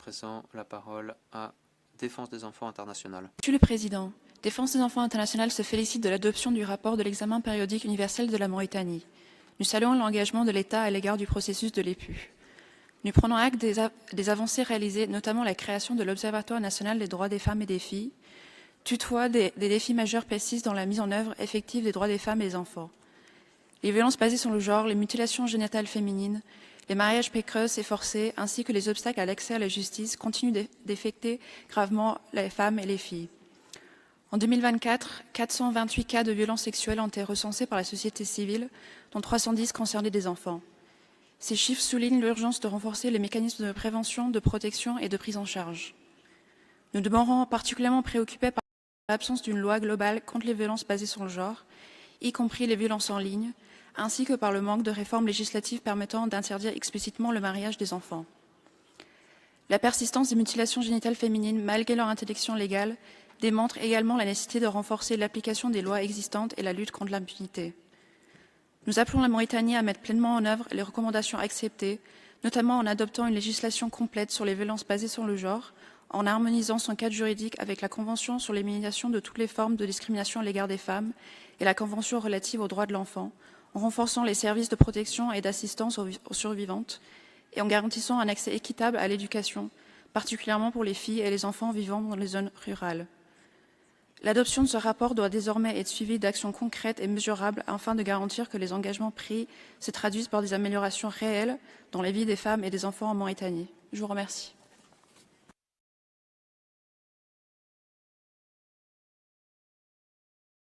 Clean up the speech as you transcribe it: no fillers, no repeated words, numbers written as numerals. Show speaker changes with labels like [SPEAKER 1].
[SPEAKER 1] présent la parole à Défense des enfants internationale.
[SPEAKER 2] Monsieur le Président, Défense des enfants internationale se félicite de l'adoption du rapport de l'examen périodique universel de la Mauritanie. Nous saluons l'engagement de l'État à l'égard du processus de l'EPU. Nous prenons acte des avancées réalisées, notamment la création de l'Observatoire national des droits des femmes et des filles. Toutefois, des défis majeurs persistent dans la mise en œuvre effective des droits des femmes et des enfants. Les violences basées sur le genre, les mutilations génitales féminines, les mariages précoces et forcés, ainsi que les obstacles à l'accès à la justice continuent d'affecter gravement les femmes et les filles. En 2024, 428 cas de violences sexuelles ont été recensés par la société civile, dont 310 concernaient des enfants. Ces chiffres soulignent l'urgence de renforcer les mécanismes de prévention, de protection et de prise en charge. Nous demeurons particulièrement préoccupés par l'absence d'une loi globale contre les violences basées sur le genre, y compris les violences en ligne, ainsi que par le manque de réformes législatives permettant d'interdire explicitement le mariage des enfants. La persistance des mutilations génitales féminines, malgré leur interdiction légale, démontre également la nécessité de renforcer l'application des lois existantes et la lutte contre l'impunité. Nous appelons la Mauritanie à mettre pleinement en œuvre les recommandations acceptées, notamment en adoptant une législation complète sur les violences basées sur le genre, en harmonisant son cadre juridique avec la Convention sur l'élimination de toutes les formes de discrimination à l'égard des femmes et la Convention relative aux droits de l'enfant, en renforçant les services de protection et d'assistance aux survivantes et en garantissant un accès équitable à l'éducation, particulièrement pour les filles et les enfants vivant dans les zones rurales. L'adoption de ce rapport doit désormais être suivie d'actions concrètes et mesurables afin de garantir que les engagements pris se traduisent par des améliorations réelles dans la vie des femmes et des enfants en Mauritanie. Je vous remercie.